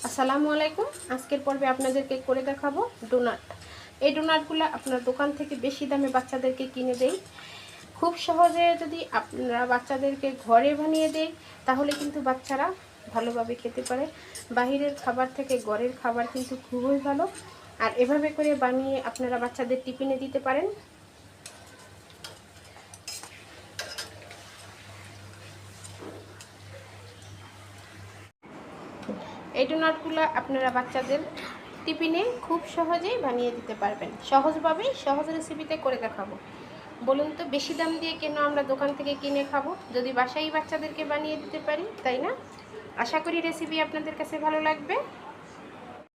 আসসালামু আলাইকুম। আজকের পর্বে আপনাদেরকে করে দেখাবো ডোনাট। এই ডোনাটগুলো আপনার দোকান থেকে বেশি দামে বাচ্চাদেরকে কিনে দেয়। খুব সহজে যদি আপনারা বাচ্চাদেরকে ঘরে বানিয়ে দেয় তাহলে কিন্তু বাচ্চারা ভালোভাবে খেতে পারে। বাহিরের খাবার থেকে ঘরের খাবার কিন্তু খুবই ভালো। আর এভাবে করে বানিয়ে আপনারা বাচ্চাদের টিফিনে দিতে পারেন। এই ডোনাটগুলো আপনারা বাচ্চাদের টিফিনে খুব সহজেই বানিয়ে দিতে পারবেন। সহজ রেসিপিতে করে দেখাবো। বলুন তো, বেশি দাম দিয়ে কেন আমরা দোকান থেকে কিনে খাবো যদি বাসায় বাচ্চাদেরকে বানিয়ে দিতে পারি, তাই না? আশা করি রেসিপি আপনাদের কাছে ভালো লাগবে।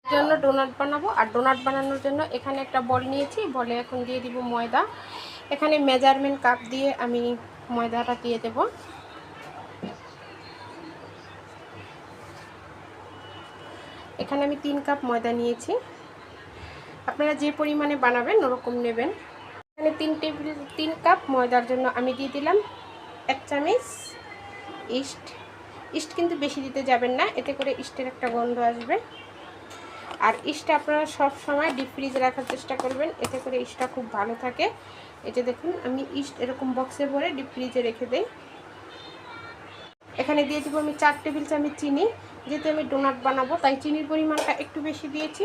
এর জন্য ডোনাট বানাবো। আর ডোনাট বানানোর জন্য এখানে একটা বল নিয়েছি। বলে এখন দিয়ে দিব ময়দা। এখানে মেজারমেন্ট কাপ দিয়ে আমি ময়দাটা দিয়ে দেব। এখানে আমি 3 কাপ ময়দা নিয়েছি। আপনারা যে পরিমাণে বানাবেন ওরকম নেবেন। এখানে 3 কাপ ময়দার জন্য আমি দিয়ে দিলাম 1 চামচ ইস্ট কিন্তু বেশি দিতে যাবেন না, এতে করে ইস্টের একটা গন্ধ আসবে। আর ইস্টটা আপনারা সব সময় ডিপ ফ্রিজে রাখার চেষ্টা করবেন, এতে করে ইস্টটা খুব ভালো থাকে। এই যে দেখুন, আমি ইস্ট এরকম বক্সে ভরে ডিপ ফ্রিজে রেখে দেই। এখানে দিয়ে দিব আমি 4 টেবিল চামচ চিনি। যেহেতু আমি ডোনাট বানাবো তাই চিনির পরিমাণটা একটু বেশি দিয়েছি।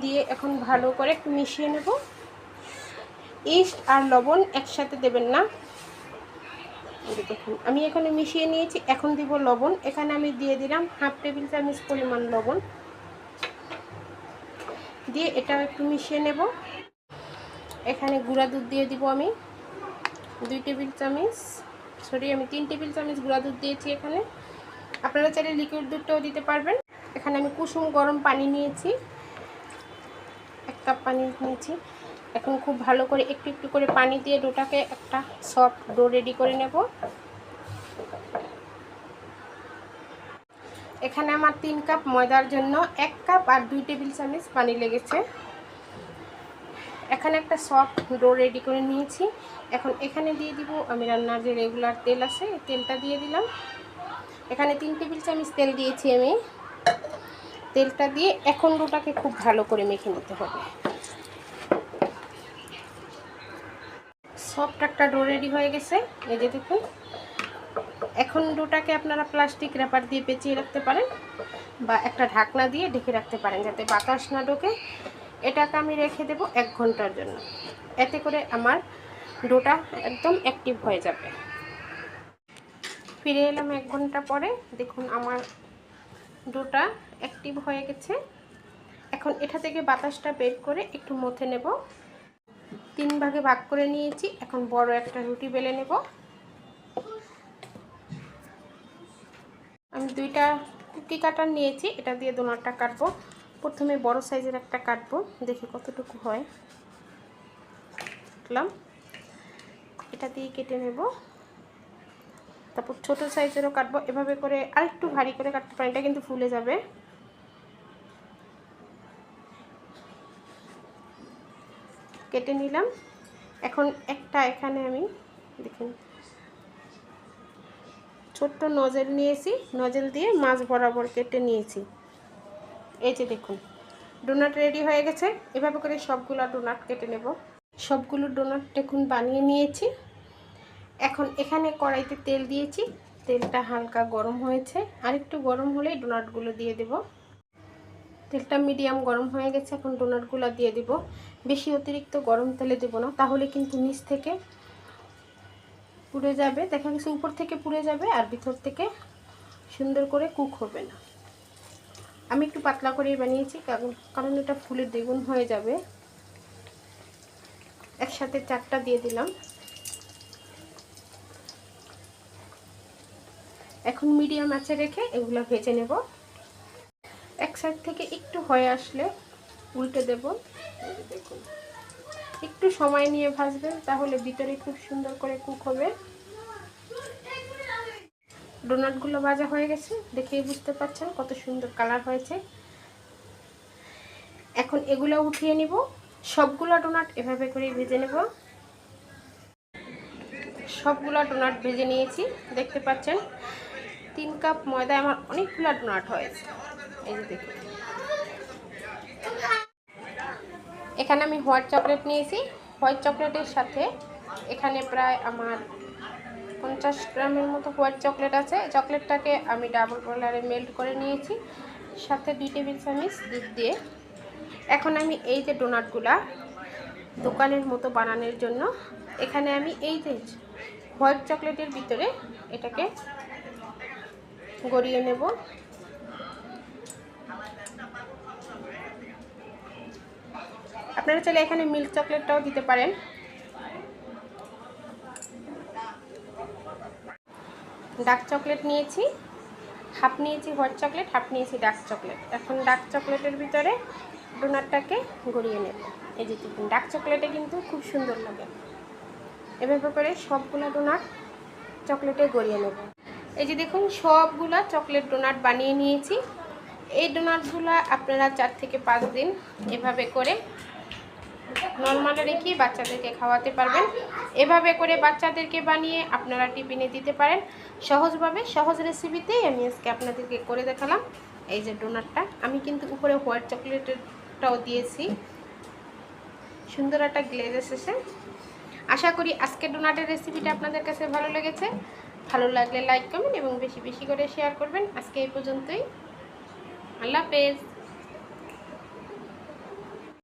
দিয়ে এখন ভালো করে একটু মিশিয়ে নেব। ইস্ট আর লবণ একসাথে দেবেন না। দেখুন আমি এখানে মিশিয়ে নিয়েছি। এখন দিব লবণ। এখানে আমি দিয়ে দিলাম 1/2 টেবিল চামচ পরিমাণ লবণ। দিয়ে এটাও একটু মিশিয়ে নেব। এখানে গুঁড়া দুধ দিয়ে দিব আমি 2 টেবিল চামচ, আমি 3 টেবিল চামচ গুঁড়া দুধ দিয়েছি এখানে। আপনারা চাইলে লিকুইড দুধটাও দিতে পারবেন। এখানে আমি কুসুম গরম পানি নিয়েছি, 1 কাপ পানি নিয়েছি। এখন খুব ভালো করে একটু একটু করে পানি দিয়ে ডোটাকে একটা সফট ডো রেডি করে নেব। এখানে আমার 3 কাপ ময়দার জন্য 1 কাপ আর 2 টেবিল চামচ পানি লেগেছে। এখানে একটা সফট ডো রেডি করে নিয়েছি। এখন এখানে দিয়ে দিব আমি রান্নার যে রেগুলার তেল আছে, এই তেলটা দিয়ে দিলাম। এখানে 3 টেবিল চামচ তেল দিয়েছি আমি। তেলটা দিয়ে এখন ডোটাকে খুব ভালো করে মেখে নিতে হবে। সফট একটা ডো রেডি হয়ে গেছে, এই যে দেখুন। এখন ডোটাকে আপনারা প্লাস্টিক র্যাপার দিয়ে পেঁচিয়ে রাখতে পারেন বা একটা ঢাকনা দিয়ে ঢেকে রাখতে পারেন যাতে বাতাস না ঢোকে। এটাকে আমি রেখে দেব 1 ঘন্টার জন্য। এতে করে আমার ডোটা একদম অ্যাক্টিভ হয়ে যাবে। ফিরে এলাম 1 ঘন্টা পরে। দেখুন আমার ডোটা অ্যাক্টিভ হয়ে গেছে। এখন এটা থেকে বাতাসটা বের করে একটু মথে নেব। 3 ভাগে ভাগ করে নিয়েছি। এখন বড় একটা রুটি বেলে নেব। আমি 2টা কুকি কাটার নিয়েছি, এটা দিয়ে ডোনাটটা কাটবো। প্রথমে বড় সাইজের একটা কাটবো, দেখি কতটুকু হয়। কাটলাম, এটা দিয়ে কেটে নেব। তারপর ছোট সাইজেরও কাটবো। এভাবে করে আরেকটু ভারী করে কাটতে পারেন, এটা কিন্তু ফুলে যাবে। কেটে নিলাম। এখন একটা এখানে আমি দেখুন ছোট্ট নজেল নিয়েছি, নজেল দিয়ে মাছ বরাবর কেটে নিয়েছি। এই যে দেখুন ডোনাট রেডি হয়ে গেছে। এভাবে করে সবগুলো ডোনাট কেটে নেব। সবগুলো ডোনাট দেখুন বানিয়ে নিয়েছি। এখন এখানে কড়াইতে তেল দিয়েছি, তেলটা হালকা গরম হয়েছে। আর একটু গরম হলেই ডোনাটগুলো দিয়ে দেব। তেলটা মিডিয়াম গরম হয়ে গেছে, এখন ডোনাটগুলো দিয়ে দেব। বেশি অতিরিক্ত গরম তেলে দেব না, তাহলে কিন্তু নিচ থেকে পুড়ে যাবে। দেখা গেছে উপর থেকে পুড়ে যাবে আর ভিতর থেকে সুন্দর করে কুক হবে না। আমি একটু পাতলা করেই বানিয়েছি, কারণ এটা ফুলে দ্বিগুণ হয়ে যাবে। একসাথে 4টা দিয়ে দিলাম। এখন মিডিয়াম আঁচে রেখে এগুলো ভেজে নেব। এক সাইড থেকে একটু হয়ে আসলে উল্টে দেব। দেখুন একটু সময় নিয়ে ভাজবেন, তাহলে ভিতরে খুব সুন্দর করে কুক হবে। ডোনাটগুলো ভাজা হয়ে গেছে, দেখেই বুঝতে পারছেন কত সুন্দর কালার হয়েছে। এখন এগুলো উঠিয়ে নিব। সবগুলো ডোনাট এভাবে করে ভেজে নেব। সবগুলো ডোনাট ভেজে নিয়েছি, দেখতে পাচ্ছেন 3 কাপ ময়দায় আমার অনেকগুলো ডোনাট হয়েছে। এই যে দেখুন এখানে আমি হোয়াইট চকলেট নিয়েছি। হোয়াইট চকলেটের সাথে এখানে প্রায় আমার 50 গ্রামের মতো হোয়াইট চকলেট আছে। চকলেটটাকে আমি ডাবল বয়লারে মেল্ট করে নিয়েছি, সাথে 2 টেবিল চামচ দুধ দিয়ে। এখন আমি এই যে ডোনাটগুলা দোকানের মতো বানানোর জন্য এখানে আমি এই যে হোয়াইট চকলেটের ভিতরে এটাকে গড়িয়ে নেব। আপনারা চাইলে এখানে মিল্ক চকলেটটাও দিতে পারেন। ডার্ক চকলেট নিয়েছি, হাফ নিয়েছি হোয়াইট চকলেট, হাফ নিয়েছি ডার্ক চকলেট। এখন ডার্ক চকলেটের ভিতরে ডোনাটটাকে গড়িয়ে নেব। এই যে দেখুন, ডার্ক চকলেটে কিন্তু খুব সুন্দর লাগে। এভাবে করে সবগুলো ডোনাট চকলেটে গড়িয়ে নেব। এই যে দেখুন, সবগুলা চকলেট ডোনাট বানিয়ে নিয়েছি। এই ডোনাটগুলো আপনারা 4 থেকে 5 দিন এভাবে করে নর্মালে রেখে বাচ্চাদেরকে খাওয়াতে পারবেন। এভাবে করে বাচ্চাদেরকে বানিয়ে আপনারা টিফিনে দিতে পারেন সহজভাবে। সহজ রেসিপিতেই আমি আজকে আপনাদেরকে করে দেখালাম। এই যে ডোনাটটা আমি কিন্তু উপরে হোয়াইট চকলেটেরটাও দিয়েছি, সুন্দর একটা গ্লেজ এসেছে। আশা করি আজকের ডোনাটের রেসিপিটা আপনাদের কাছে ভালো লেগেছে। ভালো লাগলে লাইক কমেন্ট এবং বেশি বেশি করে শেয়ার করবেন। আজকে এই পর্যন্তই। আল্লাহ হাফেজ।